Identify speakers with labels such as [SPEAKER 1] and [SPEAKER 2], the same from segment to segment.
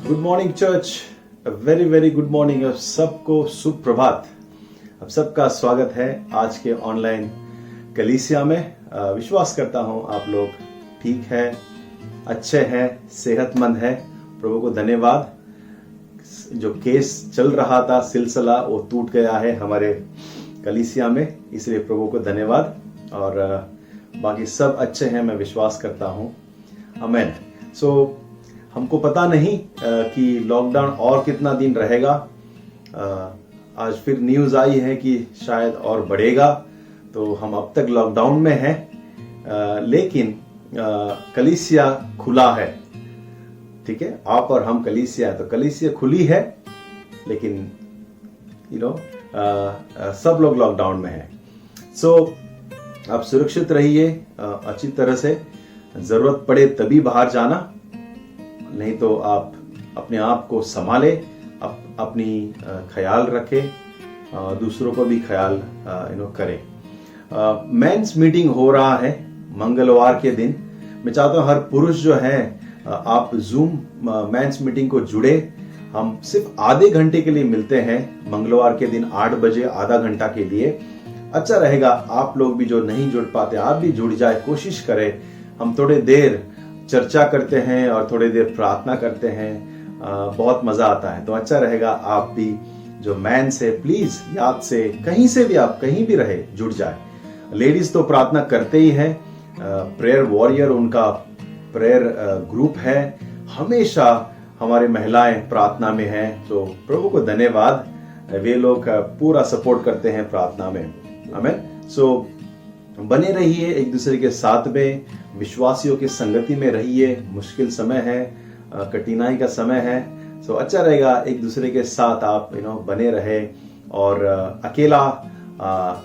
[SPEAKER 1] Good morning church, very very good morning. आप सबको सुप्रभात। आप सबका स्वागत है आज के ऑनलाइन कलीसिया में। विश्वास करता हूं आप लोग ठीक है, अच्छे हैं, सेहतमंद है। प्रभु को धन्यवाद। जो केस चल रहा था सिलसिला वो टूट गया है हमारे कलीसिया में, इसलिए प्रभु को धन्यवाद। और बाकी सब अच्छे हैं, मैं विश्वास करता हूं। आमेन। सो हमको पता नहीं कि लॉकडाउन और कितना दिन रहेगा। आज फिर न्यूज़ आई है कि शायद और बढ़ेगा, तो हम अब तक लॉकडाउन में हैं। लेकिन कलीसिया खुला है, ठीक है। आप और हम कलीसिया है, तो कलीसिया खुली है, लेकिन सब लोग लॉकडाउन में हैं। सो आप सुरक्षित रहिए, अच्छी तरह से। जरूरत पड़े तभी बाहर जाना, नहीं तो आप अपने आप को संभाले, अपनी ख्याल रखें, दूसरों को भी ख्याल करें। मेंस मीटिंग हो रहा है मंगलवार के दिन। मैं चाहता हूं हर पुरुष जो है आप जूम मेंस मीटिंग को जुड़े। हम सिर्फ आधे घंटे के लिए मिलते हैं मंगलवार के दिन 8 बजे, आधा घंटा के लिए। अच्छा रहेगा आप लोग भी जो नहीं जुड़ पाते आप भी जुड़ जाए, कोशिश करें। हम थोड़े देर चर्चा करते हैं और थोड़ी देर प्रार्थना करते हैं, बहुत मजा आता है। तो अच्छा रहेगा आप भी जो मैन से प्लीज याद से कहीं से भी, आप कहीं भी रहे, जुड़ जाए। लेडीज तो प्रार्थना करते ही हैं, प्रेयर वॉरियर उनका प्रेयर ग्रुप है। हमेशा हमारे महिलाएं प्रार्थना में हैं, तो प्रभु को धन्यवाद, वे लोग पूरा सपोर्ट करते हैं प्रार्थना में। आमीन। सो बने रहिए एक दूसरे के साथ में, विश्वासियों की संगति में रहिए। मुश्किल समय है, कठिनाई का समय है, सो अच्छा रहेगा एक दूसरे के साथ आप बने रहे और अकेला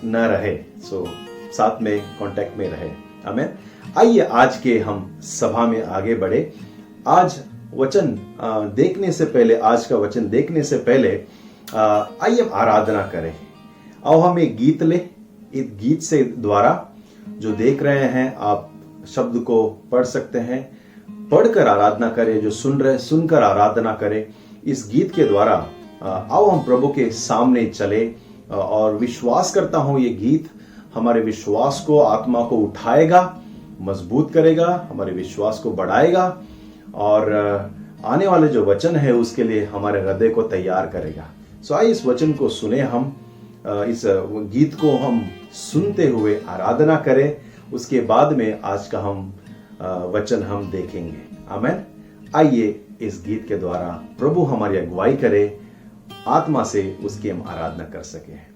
[SPEAKER 1] न रहे। सो साथ में कांटेक्ट में रहे। आमीन। आइए आज के हम सभा में आगे बढ़े। आज वचन देखने से पहले, आज का वचन देखने से पहले आइए हम आराधना करें। आओ हम एक गीत ले। इस गीत से द्वारा जो देख रहे हैं आप शब्द को पढ़ सकते हैं, पढ़कर आराधना करें। जो सुन रहे सुनकर आराधना करें। इस गीत के द्वारा आओ हम प्रभु के सामने चले। और विश्वास करता हूं ये गीत हमारे विश्वास को, आत्मा को उठाएगा, मजबूत करेगा, हमारे विश्वास को बढ़ाएगा और आने वाले जो वचन है उसके लिए हमारे हृदय को तैयार करेगा। सो आइए इस वचन को सुने हम, इस गीत को हम सुनते हुए आराधना करें। उसके बाद में आज का हम वचन हम देखेंगे। आमीन। आइए इस गीत के द्वारा प्रभु हमारी अगुवाई करे, आत्मा से उसकी हम आराधना कर सके।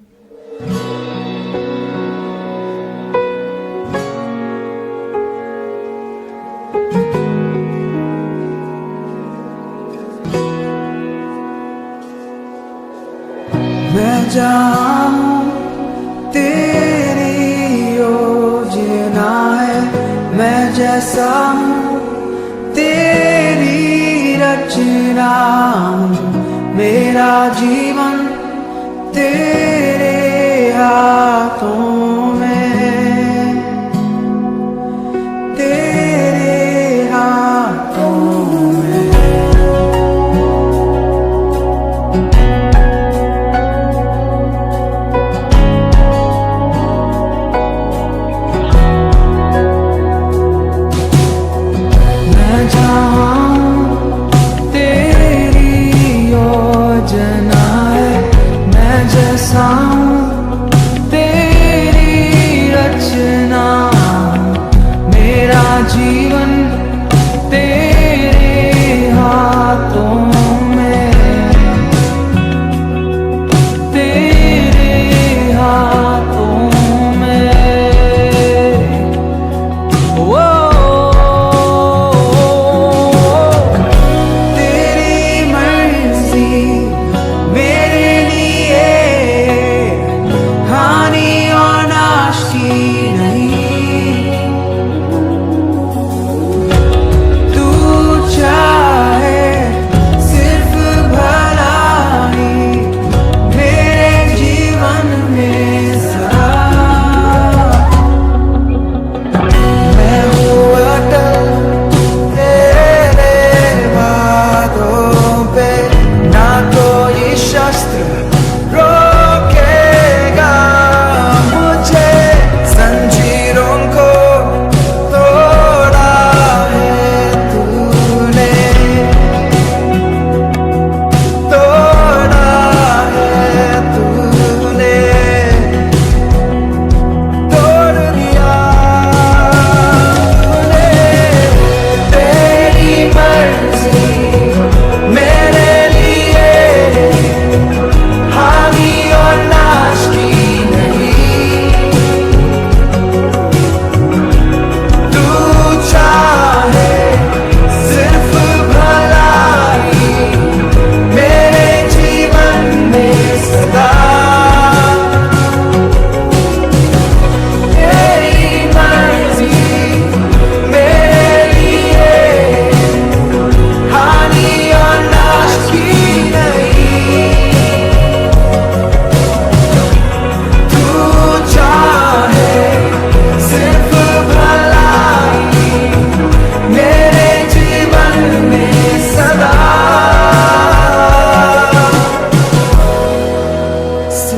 [SPEAKER 2] मैं जाऊं तेरी योजना है, मैं जैसा हूं तेरी रचना हूं। मेरा जीवन तेरे हाथों में, तेरे हाथों में। तेरी रचना मेरा जीवन तेरे हाथों में, तेरे हाथों में। ओ तेरी मर्जी मेरे लिए हानि और नाश की नहीं।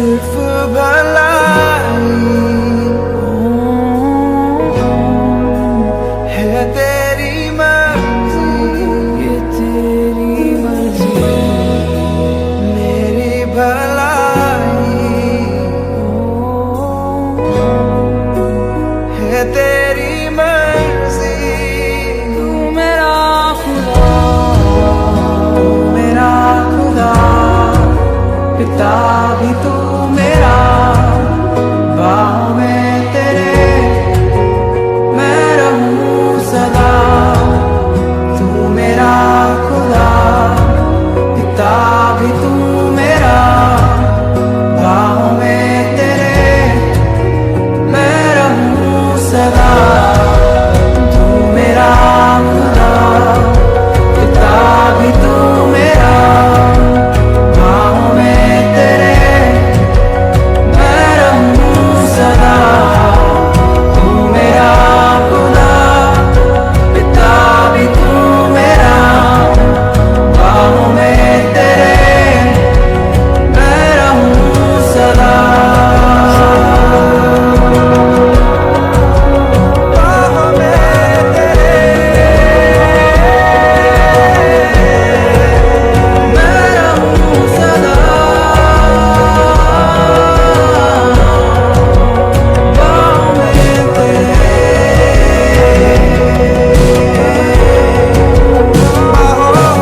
[SPEAKER 2] सिर्फ भलाई है तेरी मर्जी, ये तेरी मर्जी, मेरी भलाई है तेरी मर्जी। तू मेरा खुदा, तू मेरा खुदा, पिता भी तू मेरा, बाहों में तेरे मैं रहूं सदा। तू मेरा खुदा, पिता भी तू मेरा, बाहों में तेरे मैं रहूं सदा। तू मेरा खुदा, पिता भी तू मेरा, बाहों में तेरे मैं रहूं सदा। तू मेरा खुदा, पिता भी तू मेरा, बाहों में तेरे मैं रहूं सदा। बाहों में तेरे मैं रहूं सदा। बाहों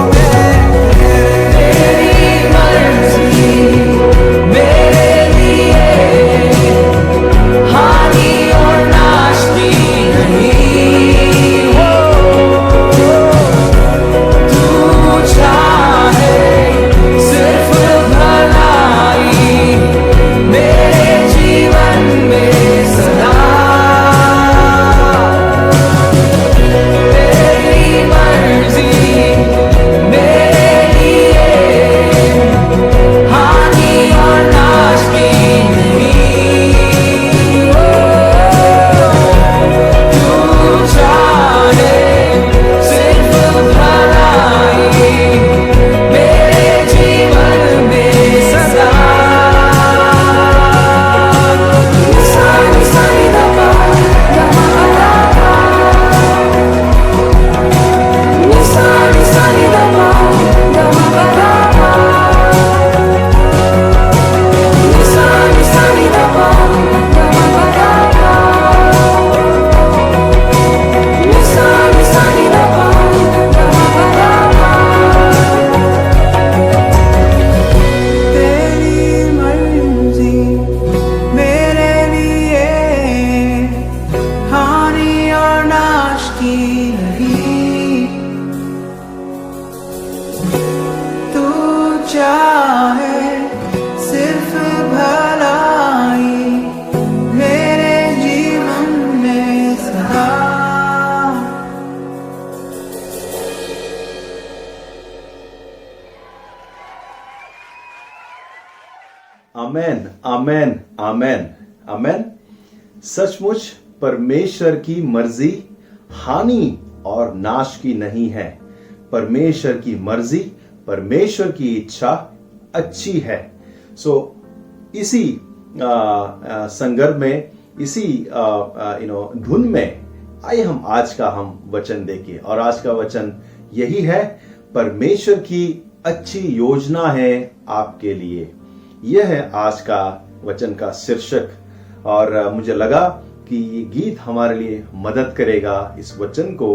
[SPEAKER 2] में तेरी मर्जी मेरे लिए हानि और नाश की नहीं हो। तू चाहे सिर्फ भलाई मेरे जीवन में सदा। तेरी मर्जी मेरे लिए हानि और नाश की नहीं हो। तू चाहे सिर्फ भलाई मेरे जीवन में सदा। सानी सानी दबा सानी सानी दबा सानी सानी दबा सानी सानी दबा। तेरी मर्जी मेरे लिए हानि और नाश की नहीं। तू चाहे सिर्फ भलाई मेरे जीवन में सदा।
[SPEAKER 1] आमेन, आमेन, आमेन, आमेन। सचमुच परमेश्वर की मर्जी हानि और नाश की नहीं है। परमेश्वर की मर्जी, परमेश्वर की इच्छा अच्छी है। सो इसी संदर्भ में, इसी धुन में आइए हम आज का वचन देखें। और आज का वचन यही है, परमेश्वर की अच्छी योजना है आपके लिए। यह है आज का वचन का शीर्षक। और मुझे लगा कि ये गीत हमारे लिए मदद करेगा इस वचन को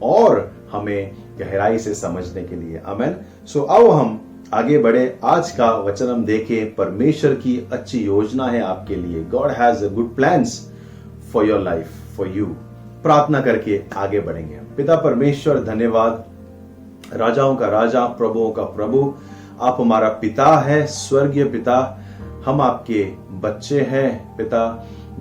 [SPEAKER 1] और हमें गहराई से समझने के लिए। आमेन। सो आओ हम आगे बढ़े। आज का वचन हम देखें, परमेश्वर की अच्छी योजना है आपके लिए। God has a good plans for your life, for you. प्रार्थना करके आगे बढ़ेंगे। पिता परमेश्वर, धन्यवाद, राजाओं का राजा, प्रभुओं का प्रभु, आप हमारा पिता है, स्वर्गीय पिता। हम आपके बच्चे हैं पिता।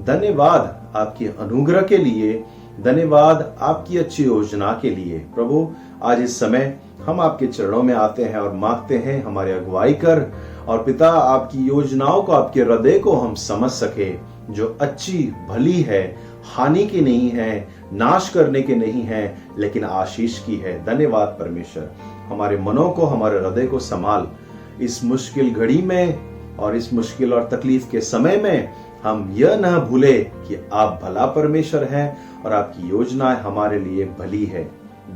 [SPEAKER 1] धन्यवाद आपके अनुग्रह के लिए, धन्यवाद आपकी अच्छी योजना के लिए। प्रभु, आज इस समय हम आपके चरणों में आते हैं और मांगते हैं हमारी अगुवाई कर। और पिता, आपकी योजनाओं को, आपके हृदय को हम समझ सके, जो अच्छी भली है, हानि की नहीं है, नाश करने की नहीं है, लेकिन आशीष की है। धन्यवाद परमेश्वर। हमारे मनों को, हमारे हृदय को संभाल इस मुश्किल घड़ी में। और इस मुश्किल और तकलीफ के समय में हम यह न भूले कि आप भला परमेश्वर हैं और आपकी योजनाएं हमारे लिए भली है।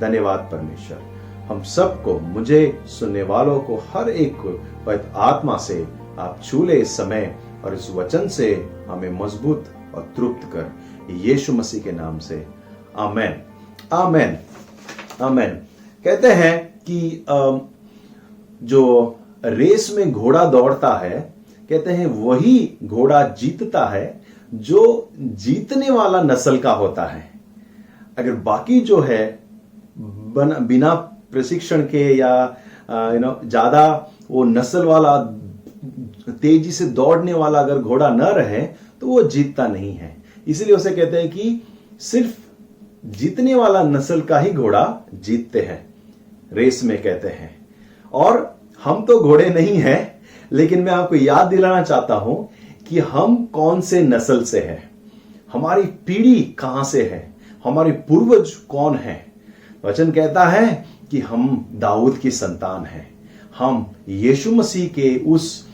[SPEAKER 1] धन्यवाद परमेश्वर। हम सबको, मुझे, सुनने वालों को, हर एक को पवित्र आत्मा से आप छू ले इस समय और इस वचन से हमें मजबूत और तृप्त कर, यीशु मसीह के नाम से आमेन, आमेन, आमेन। कहते हैं कि जो रेस में घोड़ा दौड़ता है, कहते हैं वही घोड़ा जीतता है जो जीतने वाला नस्ल का होता है। अगर बाकी जो है बिना प्रशिक्षण के या ज्यादा वो नस्ल वाला तेजी से दौड़ने वाला अगर घोड़ा न रहे तो वो जीतता नहीं है। इसलिए उसे कहते हैं कि सिर्फ जीतने वाला नस्ल का ही घोड़ा जीतते हैं, रेस में कहते हैं। और हम तो घोड़े नहीं हैं, लेकिन मैं आपको याद दिलाना चाहता हूं कि हम कौन से नस्ल से हैं, हमारी पीढ़ी कहां से है, हमारे पूर्वज कौन है। वचन कहता है कि हम दाऊद की संतान हैं, हम यीशु मसीह के उस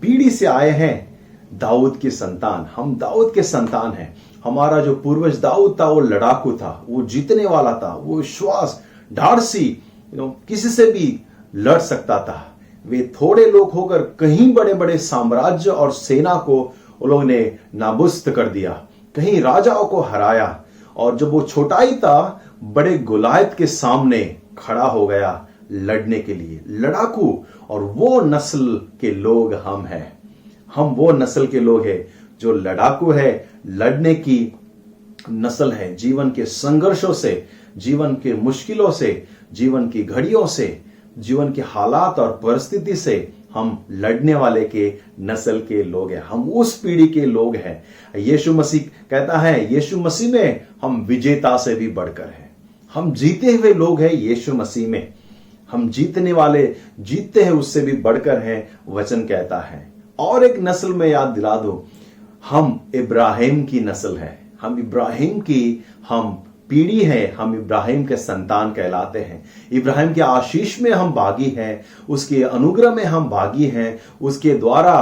[SPEAKER 1] पीढ़ी से आए हैं, दाऊद की संतान। हम दाऊद के संतान हैं। हमारा जो पूर्वज दाऊद था वो लड़ाकू था, वो जीतने वाला था, वो विश्वास ढाढ़सी किसी से भी लड़ सकता था। वे थोड़े लोग होकर कहीं बड़े बड़े साम्राज्य और सेना को उन लोगों ने नाबुस्त कर दिया, कहीं राजाओं को हराया, और जब वो छोटाई था बड़े गोलायत के सामने खड़ा हो गया लड़ने के लिए, लड़ाकू। और वो नस्ल के लोग हम हैं। हम वो नस्ल के लोग हैं जो लड़ाकू है, लड़ने की नस्ल है। जीवन के संघर्षों से, जीवन के मुश्किलों से, जीवन की घड़ियों से, जीवन के हालात और परिस्थिति से हम लड़ने वाले के नस्ल के लोग हैं। हम उस पीढ़ी के लोग हैं। यीशु मसीह कहता है, यीशु मसीह में हम विजेता से भी बढ़कर हैं। हम जीते हुए लोग हैं यीशु मसीह में। हम जीतने वाले, जीतते हैं उससे भी बढ़कर हैं, वचन कहता है। और एक नस्ल में याद दिला दो, हम इब्राहिम की नस्ल है। हम इब्राहिम की हम पीढ़ी है, हम इब्राहिम के संतान कहलाते हैं। इब्राहिम के आशीष में हम भागी हैं, उसके अनुग्रह में हम भागी हैं। उसके द्वारा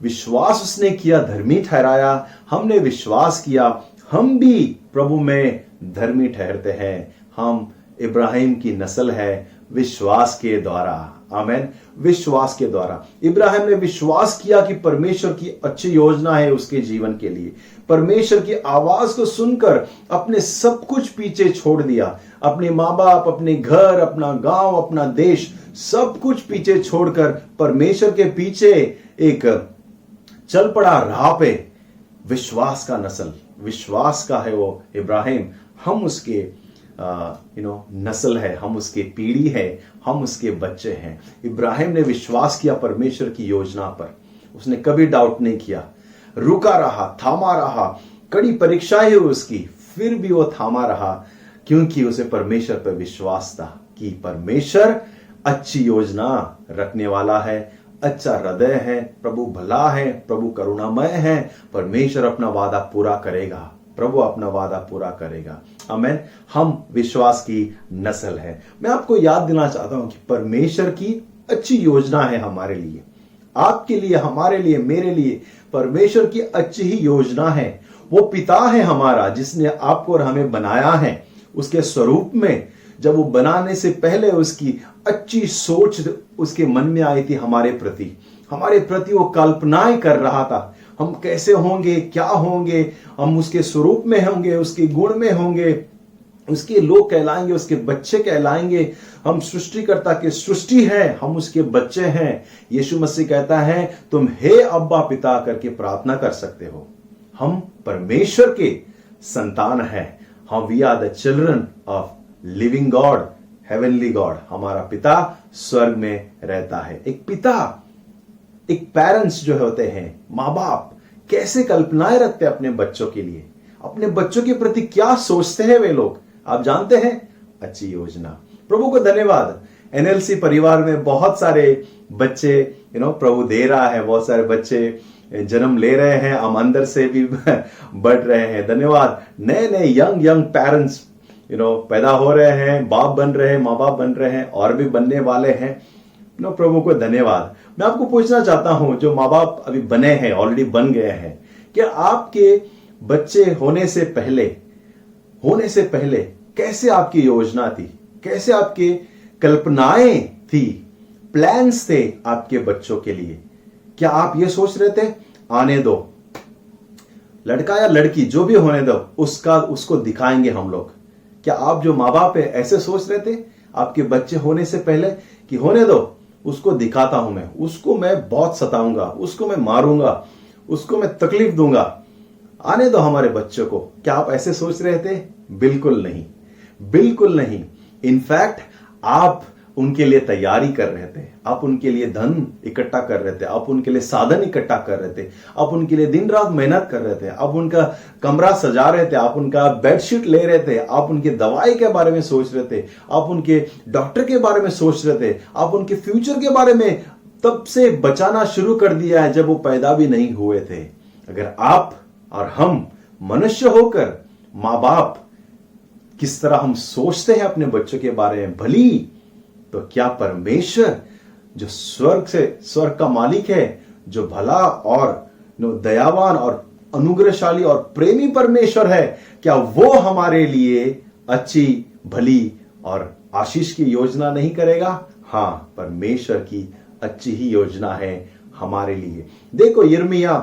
[SPEAKER 1] विश्वास उसने किया, धर्मी ठहराया। हमने विश्वास किया, हम भी प्रभु में धर्मी ठहरते हैं। हम इब्राहिम की नस्ल है विश्वास के द्वारा। आमेन। विश्वास के द्वारा इब्राहिम ने विश्वास किया कि परमेश्वर की अच्छी योजना है उसके जीवन के लिए। परमेश्वर की आवाज को सुनकर अपने सब कुछ पीछे छोड़ दिया, अपने माँ बाप, अपने घर, अपना गांव, अपना देश, सब कुछ पीछे छोड़कर परमेश्वर के पीछे एक चल पड़ा राह पे। विश्वास का नस्ल, विश्वास का है वो इब्राहिम। हम उसके नस्ल है, हम उसके पीढ़ी है, हम उसके बच्चे हैं। इब्राहिम ने विश्वास किया परमेश्वर की योजना पर। उसने कभी डाउट नहीं किया, रुका रहा, थामा रहा। कड़ी परीक्षाएं हुई उसकी, फिर भी वो थामा रहा, क्योंकि उसे परमेश्वर पर विश्वास था कि परमेश्वर अच्छी योजना रखने वाला है, अच्छा हृदय है, प्रभु भला है, प्रभु करुणामय है। परमेश्वर अपना वादा पूरा करेगा, प्रभु अपना वादा पूरा करेगा। आमेन। हम विश्वास की नस्ल है। मैं आपको याद दिलाना चाहता हूं कि परमेश्वर की अच्छी योजना है हमारे लिए, आपके लिए, हमारे लिए, मेरे लिए। परमेश्वर की अच्छी ही योजना है। वो पिता है हमारा जिसने आपको और हमें बनाया है उसके स्वरूप में। जब वो बनाने से पहले उसकी अच्छी सोच उसके मन में आई थी हमारे प्रति वो कल्पनाएं कर रहा था। हम कैसे होंगे, क्या होंगे, हम उसके स्वरूप में होंगे, उसके गुण में होंगे, उसके लोग कहलाएंगे, उसके बच्चे कहलाएंगे। हम सृष्टिकर्ता के सृष्टि हैं, हम उसके बच्चे हैं। यीशु मसीह कहता है तुम हे अब्बा पिता करके प्रार्थना कर सकते हो। हम परमेश्वर के संतान हैं। हम we are the children of living God, heavenly God. हमारा पिता स्वर्ग में रहता है। एक पिता, एक पेरेंट्स जो होते हैं, माँ बाप, कैसे कल्पनाएं रखते हैं अपने बच्चों के लिए, अपने बच्चों के प्रति क्या सोचते हैं वे लोग, आप जानते हैं। अच्छी योजना। प्रभु को धन्यवाद। एनएलसी परिवार में बहुत सारे बच्चे प्रभु दे रहा है, बहुत सारे बच्चे जन्म ले रहे हैं, हम अंदर से भी बढ़ रहे हैं। धन्यवाद। नए नए यंग पेरेंट्स पैदा हो रहे हैं, बाप बन रहे हैं, माँ बाप बन रहे हैं, और भी बनने वाले हैं। प्रभु को धन्यवाद। मैं आपको पूछना चाहता हूं, जो माँ बाप अभी बने हैं, ऑलरेडी बन गए हैं, क्या आपके बच्चे होने से पहले कैसे आपकी योजना थी, कैसे आपकी कल्पनाएं थी, प्लान्स थे आपके बच्चों के लिए? क्या आप ये सोच रहे थे आने दो, लड़का या लड़की जो भी होने दो, उसको दिखाएंगे हम लोग? क्या आप जो माँ बाप है ऐसे सोच रहे थे आपके बच्चे होने से पहले कि होने दो, उसको दिखाता हूं मैं, उसको मैं बहुत सताऊंगा, उसको मैं मारूंगा, उसको मैं तकलीफ दूंगा, आने दो हमारे बच्चों को? क्या आप ऐसे सोच रहे थे? बिल्कुल नहीं, बिल्कुल नहीं। इनफैक्ट आप उनके लिए तैयारी कर रहे थे, आप उनके लिए धन इकट्ठा कर रहे थे, आप उनके लिए साधन इकट्ठा कर रहे थे, आप उनके लिए दिन रात मेहनत कर रहे थे, आप उनका कमरा सजा रहे थे, आप उनका बेडशीट ले रहे थे, आप उनकी दवाई के बारे में सोच रहे थे, आप उनके डॉक्टर के बारे में सोच रहे थे, आप उनके फ्यूचर के बारे में तब से बचाना शुरू कर दिया है जब वो पैदा भी नहीं हुए थे। अगर आप और हम मनुष्य होकर माँ बाप किस तरह हम सोचते हैं अपने बच्चों के बारे में भली, तो क्या परमेश्वर जो स्वर्ग का मालिक है, जो भला और दयावान और अनुग्रहशाली और प्रेमी परमेश्वर है, क्या वो हमारे लिए अच्छी भली और आशीष की योजना नहीं करेगा? हाँ, परमेश्वर की अच्छी ही योजना है हमारे लिए। देखो यिर्मयाह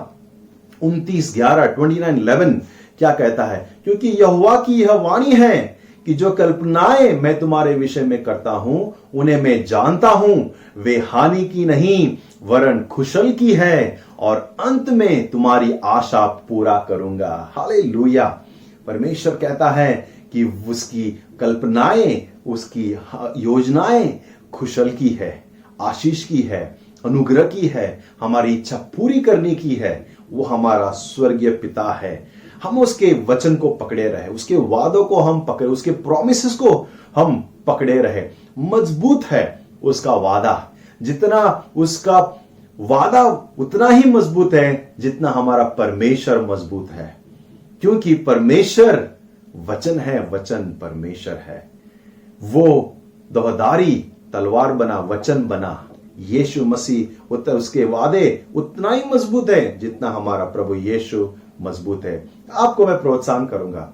[SPEAKER 1] 29:11 क्या कहता है? क्योंकि यहोवा की यह वाणी है कि जो कल्पनाएं मैं तुम्हारे विषय में करता हूं उन्हें मैं जानता हूं, वे हानि की नहीं वरन कुशल की है, और अंत में तुम्हारी आशा पूरा करूंगा। हालेलुया। परमेश्वर कहता है कि उसकी कल्पनाएं, उसकी योजनाएं कुशल की है, आशीष की है, अनुग्रह की है, हमारी इच्छा पूरी करने की है। वो हमारा स्वर्गीय पिता है। हम उसके वचन को पकड़े रहे, उसके वादों को हम पकड़े, उसके प्रोमिसेस को हम पकड़े रहे। मजबूत है उसका वादा, जितना उसका वादा उतना ही मजबूत है जितना हमारा परमेश्वर मजबूत है, क्योंकि परमेश्वर वचन है, वचन परमेश्वर है। वो दोधारी तलवार बना, वचन बना, यीशु मसीह उसके वादे उतना ही मजबूत है जितना हमारा प्रभु यीशु मजबूत है। आपको मैं प्रोत्साहन करूंगा,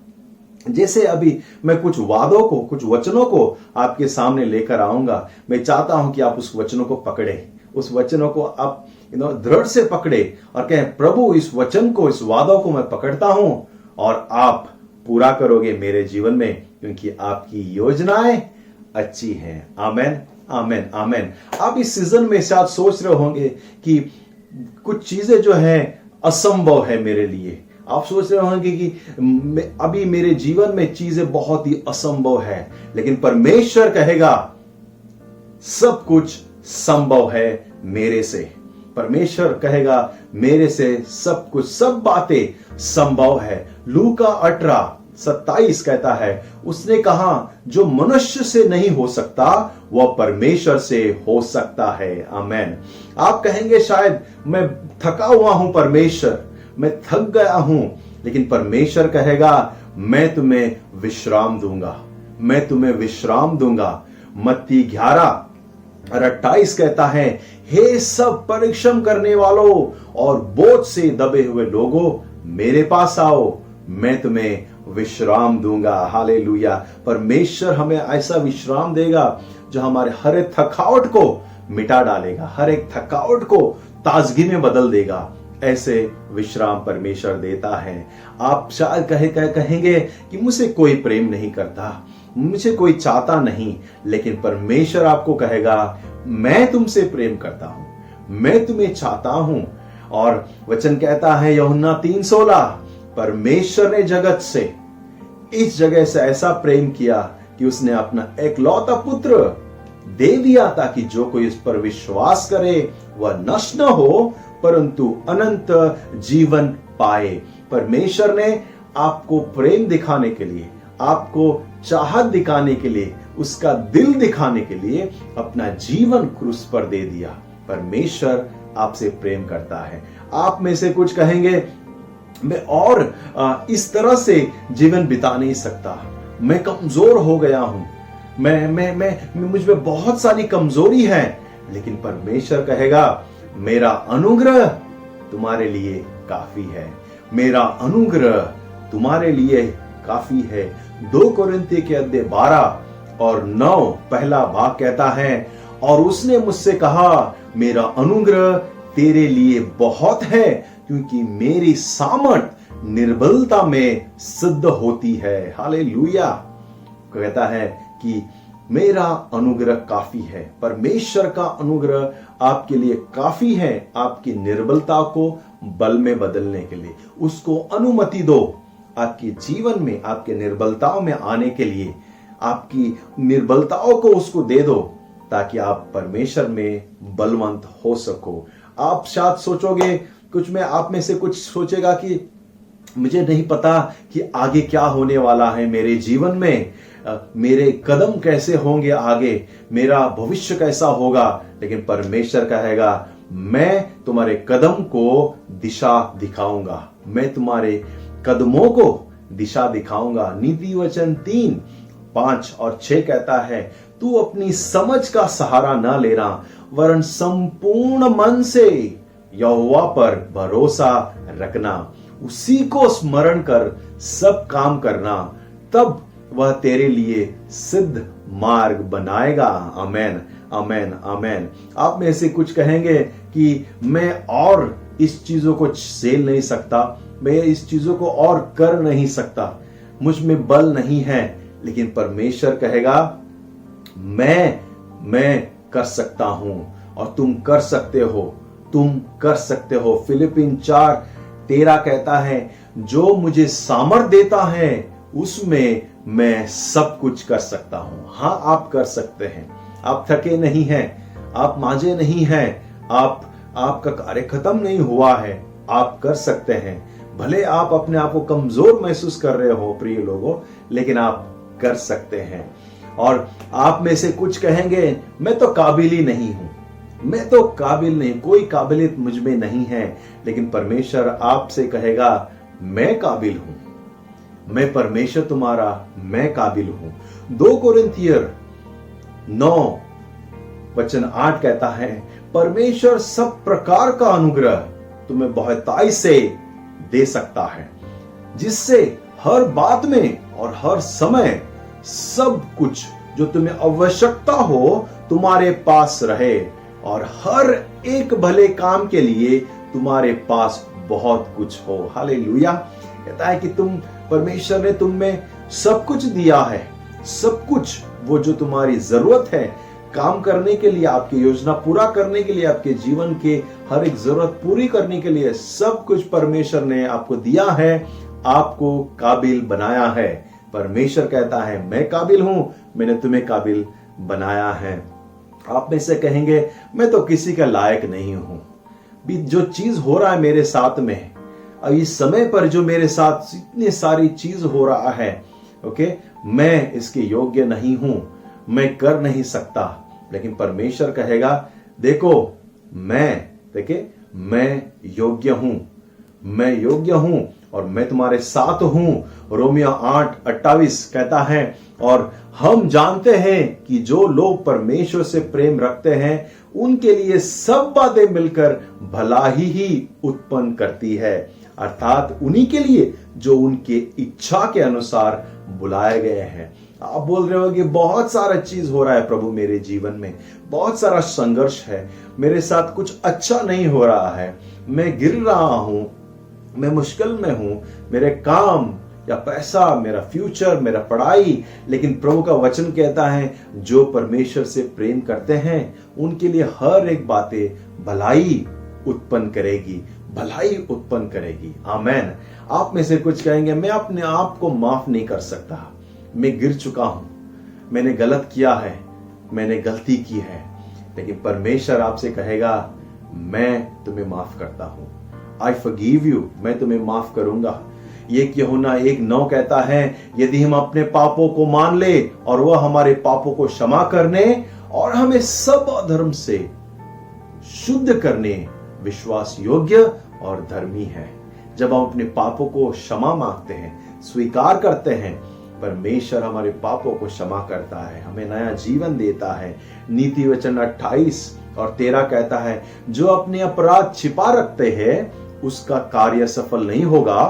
[SPEAKER 1] जैसे अभी मैं कुछ वादों को, कुछ वचनों को आपके सामने लेकर आऊंगा। मैं चाहता हूं कि आप उस वचनों को पकड़े, उस वचनों को आप दृढ़ से पकड़े और कहें, प्रभु इस वचन को, इस वादों को मैं पकड़ता हूं और आप पूरा करोगे मेरे जीवन में, क्योंकि आपकी योजनाएं अच्छी हैं। आमेन, आमेन, आमेन। आप इस सीजन में शायद सोच रहे होंगे कि कुछ चीजें जो हैं असंभव है मेरे लिए। आप सोच रहे होंगे कि अभी मेरे जीवन में चीजें बहुत ही असंभव है, लेकिन परमेश्वर कहेगा सब कुछ संभव है मेरे से। परमेश्वर कहेगा मेरे से सब कुछ, सब बातें संभव है। लूका 18:27 कहता है, उसने कहा जो मनुष्य से नहीं हो सकता वह परमेश्वर से हो सकता है। आमेन। आप कहेंगे शायद मैं थका हुआ हूं परमेश्वर, मैं थक गया हूं, लेकिन परमेश्वर कहेगा मैं तुम्हें विश्राम दूंगा, मैं तुम्हें विश्राम दूंगा। मत्ती 11:28 कहता है, हे सब परिश्रम करने वालों और बोझ से दबे हुए लोगों, मेरे पास आओ, मैं तुम्हें विश्राम दूंगा। हालेलुया। परमेश्वर हमें ऐसा विश्राम देगा जो हमारे हर एक थकावट को मिटा डालेगा, हर एक थकावट को ताजगी में बदल देगा। ऐसे विश्राम परमेश्वर देता है। आप शायद कहेंगे कि मुझे कोई प्रेम नहीं करता, मुझे कोई चाहता नहीं, लेकिन परमेश्वर आपको कहेगा मैं तुमसे प्रेम करता हूं, मैं तुम्हें चाहता हूं। और वचन कहता है यूहन्ना 3:16, परमेश्वर ने जगत से, इस जगह से ऐसा प्रेम किया कि उसने अपना एकलौता पुत्र दे दिया, ताकि जो कोई इस पर विश्वास करे वह नष्ट न हो परंतु अनंत जीवन पाए। परमेश्वर ने आपको प्रेम दिखाने के लिए, आपको चाहत दिखाने के लिए, उसका दिल दिखाने के लिए अपना जीवन क्रूस पर दे दिया। परमेश्वर आपसे प्रेम करता है। आप में से कुछ कहेंगे मैं और इस तरह से जीवन बिता नहीं सकता, मैं कमजोर हो गया हूं, मैं मुझ में बहुत सारी कमजोरी है, लेकिन परमेश्वर कहेगा मेरा अनुग्रह तुम्हारे लिए काफी है, मेरा अनुग्रह तुम्हारे लिए काफी है। 2 कोरिन्थियों के अध्याय 12 और 9 पहला भाग कहता है, और उसने मुझसे कहा मेरा अनुग्रह तेरे लिए बहुत है, क्योंकि मेरी सामर्थ निर्बलता में सिद्ध होती है। हालेलुया। कहता है कि मेरा अनुग्रह काफी है। परमेश्वर का अनुग्रह आपके लिए काफी है, आपकी निर्बलता को बल में बदलने के लिए। उसको अनुमति दो आपके जीवन में, आपके निर्बलताओं में आने के लिए। आपकी निर्बलताओं को उसको दे दो, ताकि आप परमेश्वर में बलवंत हो सको। आप शायद सोचोगे, कुछ में आप में से कुछ सोचेगा कि मुझे नहीं पता कि आगे क्या होने वाला है मेरे जीवन में, मेरे कदम कैसे होंगे आगे, मेरा भविष्य कैसा होगा। लेकिन परमेश्वर कहेगा मैं तुम्हारे कदम को दिशा दिखाऊंगा, मैं तुम्हारे कदमों को दिशा दिखाऊंगा। नीति वचन 3, 5 और 6 कहता है, तू अपनी समझ का सहारा न लेना, वरन संपूर्ण मन से यहोवा पर भरोसा रखना, उसी को स्मरण कर सब काम करना, तब वह तेरे लिए सिद्ध मार्ग बनाएगा। आमेन, आमेन, आमेन। आप में से कुछ कहेंगे कि मैं और इस चीजों को झेल नहीं सकता, मैं इस चीजों को और कर नहीं सकता, मुझ में बल नहीं है। लेकिन परमेश्वर कहेगा मैं कर सकता हूं, और तुम कर सकते हो, तुम कर सकते हो। फिलिपिन 4:13 कहता है, जो मुझे सामर्थ देता है उसमें मैं सब कुछ कर सकता हूं। हां, आप कर सकते हैं। आप थके नहीं हैं, आप मांजे नहीं हैं, आपका कार्य खत्म नहीं हुआ है, आप कर सकते हैं। भले आप अपने आप को कमजोर महसूस कर रहे हो प्रिय लोगों, लेकिन आप कर सकते हैं। और आप में से कुछ कहेंगे मैं तो काबिल ही नहीं हूं, मैं तो काबिल नहीं, कोई काबिलियत मुझ में नहीं है। लेकिन परमेश्वर आपसे कहेगा मैं काबिल हूं, मैं परमेश्वर तुम्हारा, मैं काबिल हूं। 2 कोरिन्थियर 9 वचन 8 कहता है, परमेश्वर सब प्रकार का अनुग्रह तुम्हें बहुताई से दे सकता है, जिससे हर बात में और हर समय सब कुछ जो तुम्हें आवश्यकता हो तुम्हारे पास रहे, और हर एक भले काम के लिए तुम्हारे पास बहुत कुछ हो। हालेलुया। कहता है कि परमेश्वर ने तुम में सब कुछ दिया है, सब कुछ वो जो तुम्हारी जरूरत है काम करने के लिए, आपकी योजना पूरा करने के लिए, आपके जीवन के हर एक जरूरत पूरी करने के लिए सब कुछ परमेश्वर ने आपको दिया है, आपको काबिल बनाया है। परमेश्वर कहता है मैं काबिल हूं, मैंने तुम्हें काबिल बनाया है। आप में से कहेंगे मैं तो किसी का लायक नहीं हूं, भी जो चीज हो रहा है मेरे साथ में, अब इस समय पर जो मेरे साथ इतनी सारी चीज हो रहा है, ओके, मैं इसके योग्य नहीं हूं, मैं कर नहीं सकता। लेकिन परमेश्वर कहेगा देखो मैं योग्य हूं, मैं योग्य हूं और मैं तुम्हारे साथ हूं। रोमियो 8:28 कहता है, और हम जानते हैं कि जो लोग परमेश्वर से प्रेम रखते हैं उनके लिए सब बातें मिलकर भला ही उत्पन्न करती है, अर्थात उन्हीं के लिए जो उनके इच्छा के अनुसार बुलाए गए हैं। आप बोल रहे हो कि बहुत सारा चीज हो रहा है प्रभु मेरे जीवन में, बहुत सारा संघर्ष है, मेरे साथ कुछ अच्छा नहीं हो रहा है, मैं गिर रहा हूं, मैं मुश्किल में हूं, मेरे काम या पैसा, मेरा फ्यूचर, मेरा पढ़ाई। लेकिन प्रभु का वचन कहता है जो परमेश्वर से प्रेम करते हैं उनके लिए हर एक बातें भलाई उत्पन्न करेगी, भलाई उत्पन्न करेगी। आमेन। आप में से कुछ कहेंगे मैं अपने आप को माफ नहीं कर सकता, मैं गिर चुका हूं, मैंने गलत किया है, मैंने गलती की है। लेकिन परमेश्वर आपसे कहेगा मैं तुम्हें माफ करता हूं, आई फॉरगिव यू, मैं तुम्हें माफ करूंगा। ये यूहन्ना 1:9 कहता है, यदि हम अपने पापों को मान ले और वह हमारे पापों को क्षमा करने और हमें सब अधर्म से शुद्ध करने विश्वास योग्य और धर्मी है। जब हम अपने पापों को क्षमा मांगते हैं, स्वीकार करते हैं, परमेश्वर हमारे पापों को क्षमा करता है, हमें नया जीवन देता है। नीति वचन 28 और 13 कहता है, जो अपने अपराध छिपा रखते हैं उसका कार्य सफल नहीं होगा,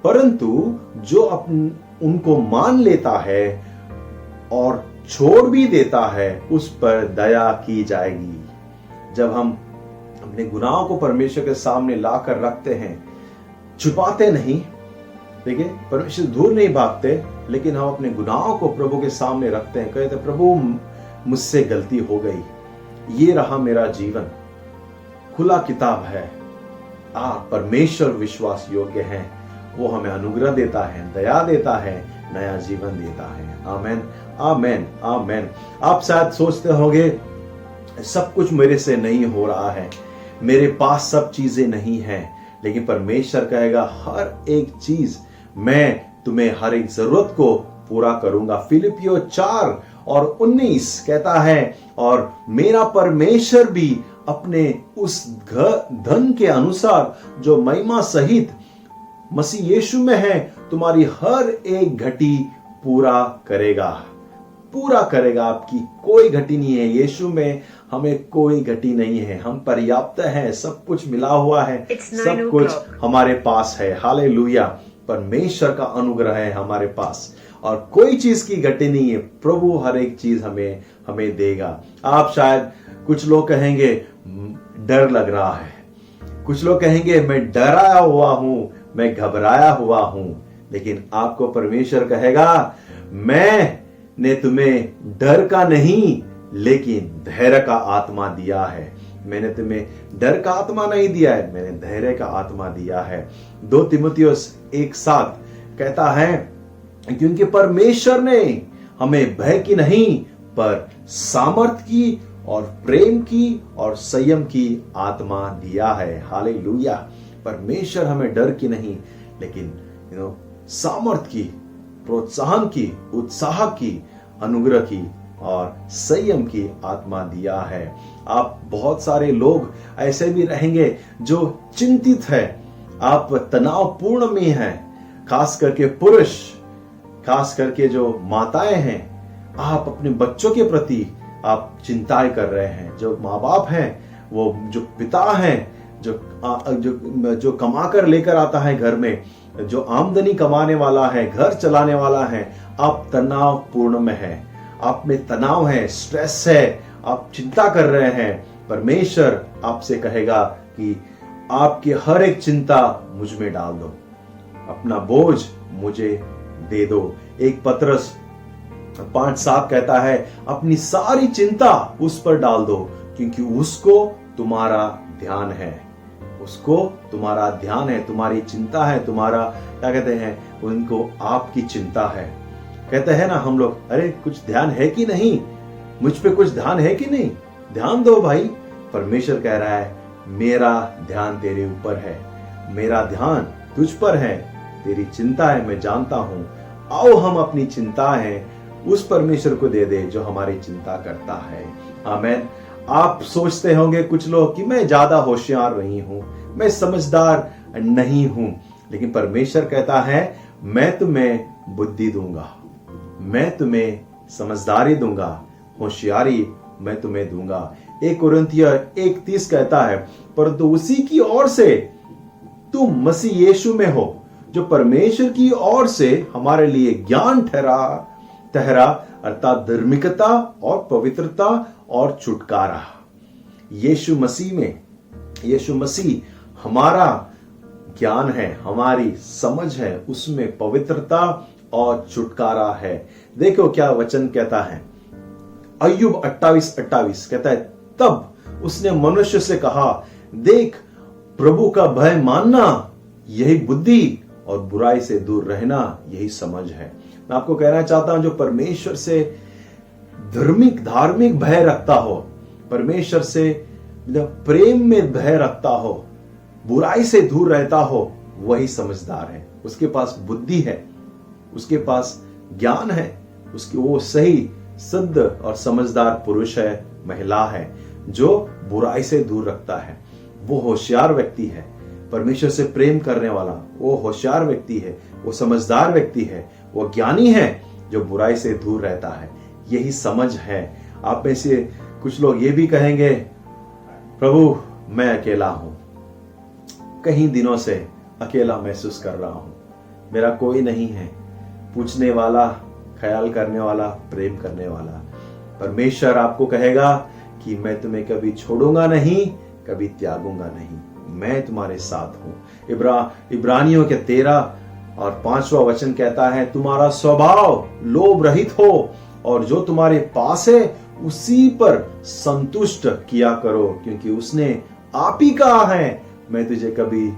[SPEAKER 1] परंतु जो उनको मान लेता है और छोड़ भी देता है उस पर दया की जाएगी। जब हम अपने गुनाहों को परमेश्वर के सामने लाकर रखते हैं, छुपाते नहीं, ठीक है, परमेश्वर दूर नहीं भागते, लेकिन हम अपने गुनाहों को प्रभु के सामने रखते हैं, कहते प्रभु मुझसे गलती हो गई, ये रहा मेरा जीवन, खुला किताब है, परमेश्वर विश्वास योग्य है, वो हमें अनुग्रह देता है, दया देता है, नया जीवन देता है। आमेन, आमेन, आमेन। आप शायद सोचते होंगे सब कुछ मेरे से नहीं हो रहा है, मेरे पास सब चीजें नहीं हैं, लेकिन परमेश्वर कहेगा हर एक चीज मैं तुम्हें हर एक जरूरत को पूरा करूंगा। फिलिपियो 4:19 कहता है, और मेरा परमेश्वर भी अपने उस धन के अनुसार जो महिमा सहित मसीह यीशु में है तुम्हारी हर एक घटी पूरा करेगा, पूरा करेगा। आपकी कोई घटी नहीं है, यीशु में हमें कोई घटी नहीं है, हम पर्याप्त हैं, सब कुछ मिला हुआ है, सब कुछ हमारे पास है। हालेलुया, परमेश्वर का अनुग्रह है हमारे पास और कोई चीज की घटी नहीं है। प्रभु हर एक चीज हमें देगा। आप शायद कुछ लोग कहेंगे डर लग रहा है, कुछ लोग कहेंगे मैं डराया हुआ हूं, मैं घबराया हुआ हूं, लेकिन आपको परमेश्वर कहेगा मैंने तुम्हें डर का नहीं लेकिन धैर्य का आत्मा दिया है। मैंने तुम्हें डर का आत्मा नहीं दिया है, मैंने धैर्य का आत्मा दिया है। 2 तीमुथियुस 1:7 कहता है, क्योंकि परमेश्वर ने हमें भय की नहीं पर सामर्थ की और प्रेम की और संयम की आत्मा दिया है। हालेलुया, परमेश्वर हमें डर की नहीं लेकिन सामर्थ की, प्रोत्साहन की, उत्साह की, अनुग्रह की और संयम की आत्मा दिया है। आप बहुत सारे लोग ऐसे भी रहेंगे जो चिंतित है, आप तनावपूर्ण में हैं, खास करके पुरुष, खास करके जो माताएं हैं, आप अपने बच्चों के प्रति आप चिंताएं कर रहे हैं। जो माँ बाप हैं, वो जो पिता हैं, जो कमा कर लेकर आता है घर में, जो आमदनी कमाने वाला है, घर चलाने वाला है, आप तनावपूर्ण में हैं, आप में तनाव है, स्ट्रेस है, आप चिंता कर रहे हैं। परमेश्वर आपसे कहेगा कि आपकी हर एक चिंता मुझ में डाल दो, अपना बोझ मुझे दे दो। 1 पतरस 5:7 कहता है, अपनी सारी चिंता उस पर डाल दो क्योंकि उसको तुम्हारा ध्यान है, उसको तुम्हारा ध्यान है, तुम्हारी चिंता है, तुम्हारा क्या कहते हैं, उनको आपकी चिंता है। कहते हैं ना हम लोग, अरे कुछ ध्यान है कि नहीं, मुझ पे कुछ ध्यान है कि नहीं, ध्यान दो भाई। परमेश्वर कह रहा है मेरा ध्यान तेरे ऊपर है, मेरा ध्यान तुझ पर है, तेरी चिंता है मैं जानता हूं। आओ हम अपनी चिंता है उस परमेश्वर को दे दे जो हमारी चिंता करता है। आमीन। आप सोचते होंगे कुछ लोग कि मैं ज्यादा होशियार नहीं हूं, मैं समझदार नहीं हूं, लेकिन परमेश्वर कहता है मैं तुम्हें बुद्धि दूंगा, मैं तुम्हें समझदारी दूंगा, होशियारी मैं तुम्हें दूंगा। 1 कुरिन्थिय 1:30 कहता है, परंतु उसी की ओर से तुम मसीह यीशु में हो, जो परमेश्वर की ओर से हमारे लिए ज्ञान ठहरा अर्थात धार्मिकता और पवित्रता और छुटकारा। यीशु मसीह में, यीशु मसीह हमारा ज्ञान है, हमारी समझ है, उसमें पवित्रता और छुटकारा है। देखो क्या वचन कहता है, अय्यूब 28:28 कहता है, तब उसने मनुष्य से कहा, देख प्रभु का भय मानना यही बुद्धि और बुराई से दूर रहना यही समझ है। मैं आपको कहना चाहता हूं, जो परमेश्वर से धार्मिक भय रखता हो, परमेश्वर से प्रेम में भय रखता हो, बुराई से दूर रहता हो, वही समझदार है। उसके पास बुद्धि है, उसके पास ज्ञान है, उसकी वो सही सिद्ध और समझदार पुरुष है, महिला है, जो बुराई से दूर रखता है। वो होशियार व्यक्ति है, परमेश्वर से प्रेम करने वाला वो होशियार व्यक्ति है, वो समझदार व्यक्ति है, वो ज्ञानी है जो बुराई से दूर रहता है। यही समझ है। आप में से कुछ लोग ये भी कहेंगे, प्रभु मैं अकेला हूं, कई दिनों से अकेला महसूस कर रहा हूं, मेरा कोई नहीं है पूछने वाला, ख्याल करने वाला, प्रेम करने वाला। परमेश्वर आपको कहेगा कि मैं तुम्हें कभी छोड़ूंगा नहीं, कभी त्यागूंगा नहीं, मैं तुम्हारे साथ हूं। इब्रानियों के 13 और 5वां वचन कहता है, तुम्हारा स्वभाव लोभ रहित हो और जो तुम्हारे पास है उसी पर संतुष्ट किया करो, क्योंकि उसने आप ही कहा है मैं तुझे कभी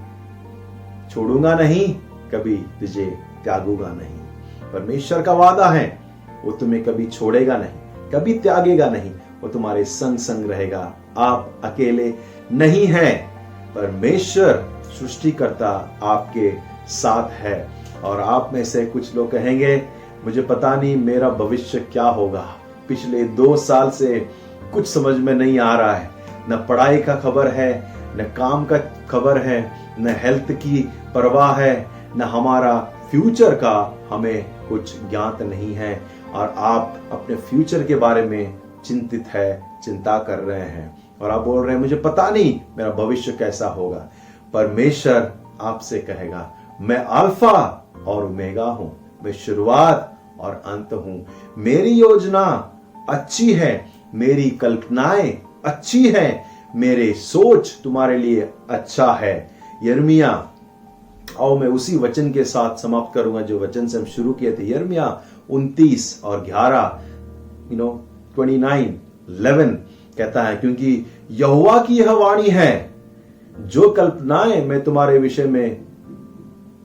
[SPEAKER 1] छोड़ूंगा नहीं, कभी तुझे त्यागूंगा नहीं। परमेश्वर का वादा है, वो तुम्हें कभी छोड़ेगा नहीं, कभी त्यागेगा नहीं, वो तुम्हारे संग संग रहेगा। आप अकेले नहीं हैं, परमेश्वर सृष्टिकर्ता आपके साथ है। और आप में से कुछ लोग कहेंगे मुझे पता नहीं मेरा भविष्य क्या होगा, पिछले 2 साल से कुछ समझ में नहीं आ रहा है, न पढ़ाई का खबर है, न काम का खबर है, न हेल्थ की परवाह है, न हमारा फ्यूचर का हमें कुछ ज्ञात नहीं है। और आप अपने फ्यूचर के बारे में चिंतित है, चिंता कर रहे हैं और आप बोल रहे हैं मुझे पता नहीं मेरा भविष्य कैसा होगा। परमेश्वर आपसे कहेगा मैं अल्फा और ओमेगा हूं, मैं शुरुआत और अंत हूं। मेरी योजना अच्छी है, मेरी कल्पनाएं अच्छी है, मेरे सोच तुम्हारे लिए अच्छा है। यिर्मयाह, आओ मैं उसी वचन के साथ समाप्त करूंगा जो वचन से हम शुरू किए थे। यिर्मयाह 29 और 11 29:11 कहता है, क्योंकि यहोवा की यह वाणी है, जो कल्पनाएं मैं तुम्हारे विषय में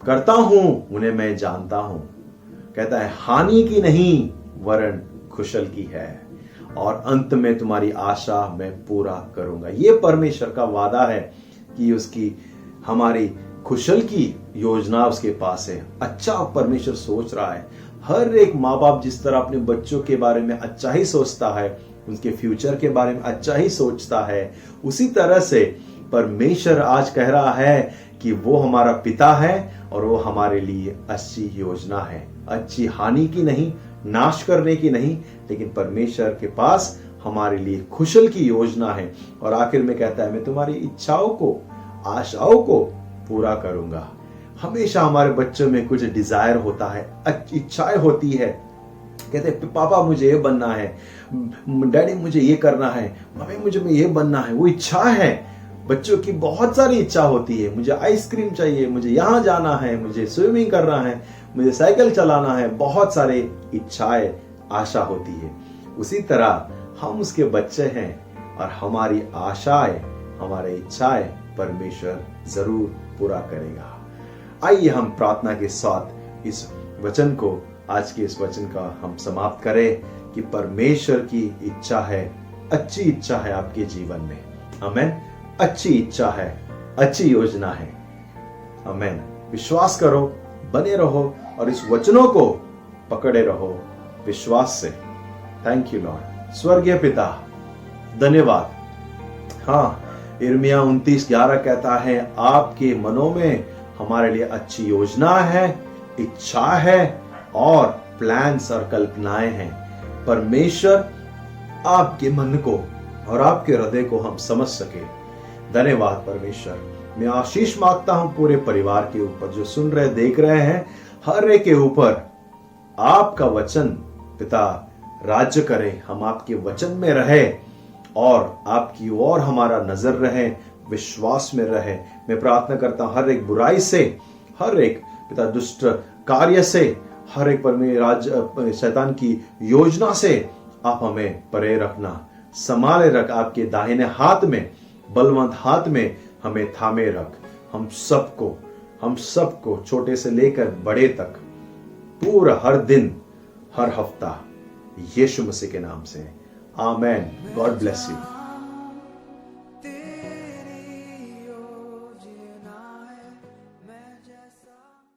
[SPEAKER 1] करता हूं उन्हें मैं जानता हूं। कहता है हानि की नहीं वरन कुशल की है, और अंत में तुम्हारी आशा मैं पूरा करूंगा। यह परमेश्वर का वादा है कि उसकी हमारी कुशल की योजना उसके पास है। अच्छा परमेश्वर सोच रहा है। हर एक माँ बाप जिस तरह अपने बच्चों के बारे में अच्छा ही सोचता है, उनके फ्यूचर के बारे में अच्छा ही सोचता है, उसी तरह से परमेश्वर आज कह रहा है कि वो हमारा पिता है और वो हमारे लिए अच्छी योजना है, अच्छी हानि की नहीं, नाश करने की नहीं, लेकिन परमेश्वर के पास हमारे लिए कुशल की योजना है। और आखिर में कहता है मैं तुम्हारी इच्छाओं को, आशाओं को पूरा करूंगा। हमेशा हमारे बच्चों में कुछ डिजायर होता है, इच्छाएं होती है। कहते हैं पापा मुझे ये बनना है, डैडी मुझे ये करना है, मम्मी मुझे ये बनना है। वो इच्छा है, बच्चों की बहुत सारी इच्छा होती है। मुझे आइसक्रीम चाहिए, मुझे यहाँ जाना है, मुझे स्विमिंग करना है, मुझे साइकिल चलाना है, बहुत सारे इच्छाएं, आशा होती है। उसी तरह हम उसके बच्चे हैं और हमारी आशाएं, हमारी इच्छाएं परमेश्वर जरूर पूरा करेगा। आइए हम प्रार्थना के साथ इस वचन को, आज के इस वचन का हम समाप्त करें कि परमेश्वर की इच्छा है, अच्छी इच्छा है आपके जीवन में। आमीन। अच्छी इच्छा है, अच्छी योजना है। आमीन। विश्वास करो, बने रहो और इस वचनों को पकड़े रहो विश्वास से। Thank you Lord. स्वर्गीय पिता धन्यवाद। हाँ, यिर्मयाह 29:11 कहता है आपके मनों में हमारे लिए अच्छी योजना है, इच्छा है और प्लान्स और कल्पनाएं हैं। परमेश्वर आपके मन को और आपके हृदय को हम समझ सके। धन्यवाद परमेश्वर। मैं आशीष मांगता हूं पूरे परिवार के ऊपर, जो सुन रहे देख रहे हैं, हर एक के ऊपर आपका वचन पिता राज्य करे। हम आपके वचन में रहे और आपकी ओर हमारा नजर रहे, विश्वास में रहे। मैं प्रार्थना करता हूं हर एक बुराई से, हर एक पिता दुष्ट कार्य से, हर एक शैतान की योजना से आप हमें परे रखना, संभाले रख। आपके दाहिने हाथ में, बलवंत हाथ में हमें थामे रख। हम सबको छोटे से लेकर बड़े तक, पूरा हर दिन, हर हफ्ता, यीशु मसीह के नाम से। आमेन। God bless you.